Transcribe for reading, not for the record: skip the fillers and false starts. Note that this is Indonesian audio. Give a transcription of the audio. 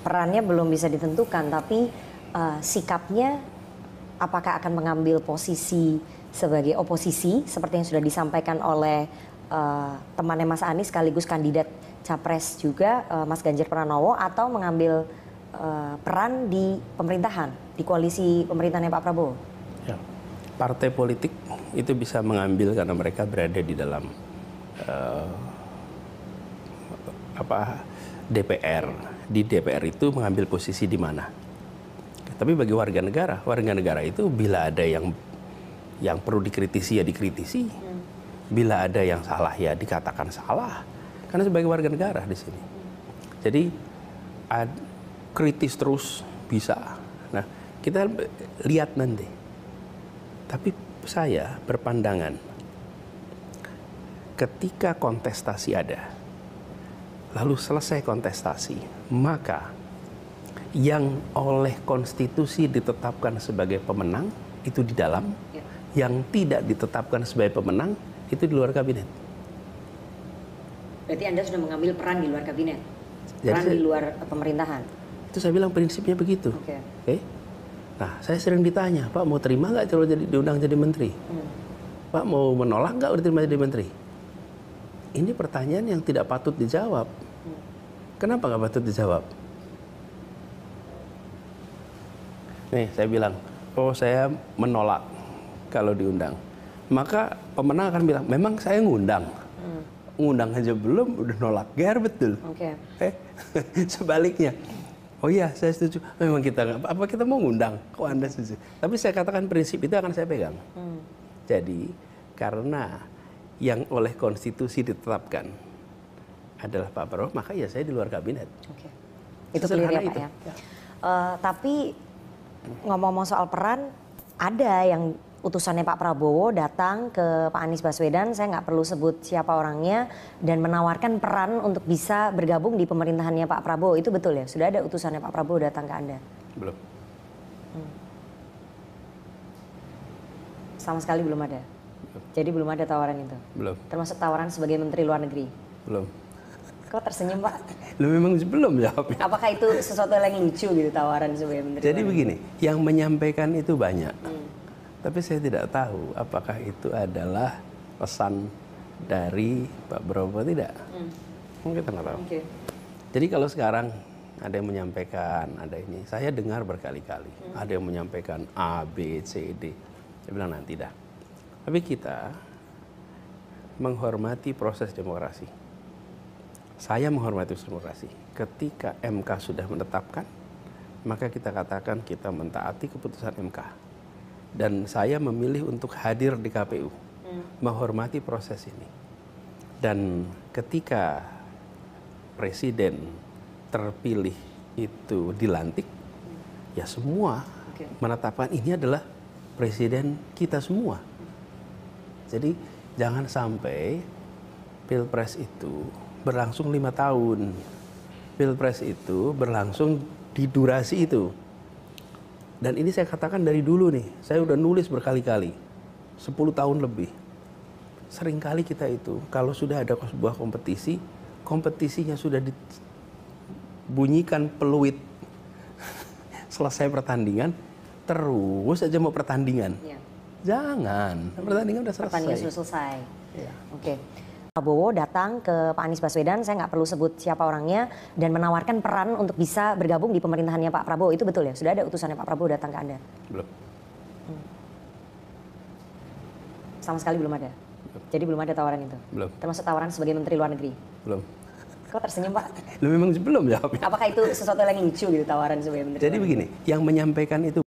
perannya belum bisa ditentukan, tapi sikapnya apakah akan mengambil posisi sebagai oposisi seperti yang sudah disampaikan oleh temannya Mas Anies sekaligus kandidat capres juga Mas Ganjar Pranowo, atau mengambil peran di pemerintahan, di koalisi pemerintahannya Pak Prabowo? Ya, partai politik itu bisa mengambil karena mereka berada di dalam DPR. Di DPR itu mengambil posisi di mana. Tapi bagi warga negara itu bila ada yang perlu dikritisi ya dikritisi, bila ada yang salah ya dikatakan salah, karena sebagai warga negara di sini. Jadi kritis terus bisa. Nah, kita lihat nanti. Tapi saya berpandangan ketika kontestasi ada, lalu selesai kontestasi, maka yang oleh konstitusi ditetapkan sebagai pemenang itu di dalam, yang tidak ditetapkan sebagai pemenang itu di luar kabinet. Berarti Anda sudah mengambil peran di luar kabinet, peran di luar pemerintahan. Itu saya bilang prinsipnya begitu. Oke? Nah, saya sering ditanya, Pak mau terima nggak kalau diundang jadi menteri? Pak mau menolak nggak diterima jadi menteri? Ini pertanyaan yang tidak patut dijawab. Kenapa nggak patut dijawab? Nih, saya bilang, oh saya menolak kalau diundang. Maka pemenang akan bilang, memang saya ngundang. Ngundang aja belum, udah nolak. GR betul. Sebaliknya, oh iya saya setuju. Memang kita nggak, apa kita mau ngundang? Kok Anda setuju? Tapi saya katakan prinsip itu akan saya pegang. Jadi karena yang oleh konstitusi ditetapkan adalah Pak Prabowo, maka ya saya di luar kabinet. Itu clear ya Pak ya. Tapi ngomong-ngomong soal peran, ada yang utusannya Pak Prabowo datang ke Pak Anies Baswedan, saya nggak perlu sebut siapa orangnya, dan menawarkan peran untuk bisa bergabung di pemerintahannya Pak Prabowo. Itu betul ya? Sudah ada utusannya Pak Prabowo datang ke Anda? Belum. Sama sekali belum ada? Jadi belum ada tawaran itu? Belum. Termasuk tawaran sebagai Menteri Luar Negeri? Belum. Kok tersenyum Pak? Lu memang belum jawabnya. Apakah itu sesuatu yang lucu gitu, tawaran sebagai Menteri Jadi Luar begini, Negeri? yang menyampaikan itu banyak. Tapi saya tidak tahu apakah itu adalah pesan dari Pak Prabowo tidak. Kita nggak tahu. Jadi kalau sekarang ada yang menyampaikan, ada ini, saya dengar berkali-kali. Ada yang menyampaikan A, B, C, D. Saya bilang nanti dah. Tapi kita menghormati proses demokrasi. Saya menghormati proses demokrasi. Ketika MK sudah menetapkan, maka kita katakan kita mentaati keputusan MK. Dan saya memilih untuk hadir di KPU, menghormati proses ini. Dan ketika presiden terpilih itu dilantik, ya semua menetapkan ini adalah presiden kita semua. Jadi jangan sampai Pilpres itu berlangsung 5 tahun. Pilpres itu berlangsung di durasi itu. Dan ini saya katakan dari dulu nih, saya udah nulis berkali-kali, 10 tahun lebih. Seringkali kita itu, kalau sudah ada sebuah kompetisi, kompetisinya sudah dibunyikan peluit, selesai pertandingan, terus aja mau pertandingan. Jangan, pertandingan udah selesai. Pertandingan sudah selesai. Oke. Prabowo datang ke Pak Anies Baswedan, saya nggak perlu sebut siapa orangnya, dan menawarkan peran untuk bisa bergabung di pemerintahannya Pak Prabowo. Itu betul ya? Sudah ada utusannya Pak Prabowo datang ke Anda? Belum. Sama sekali belum ada? Jadi belum ada tawaran itu? Belum. Termasuk tawaran sebagai Menteri Luar Negeri? Belum. Kok tersenyum Pak? Lu memang belum jawabnya. Apakah itu sesuatu yang lucu gitu, tawaran sebagai Menteri Luar Negeri? Jadi begini, yang menyampaikan itu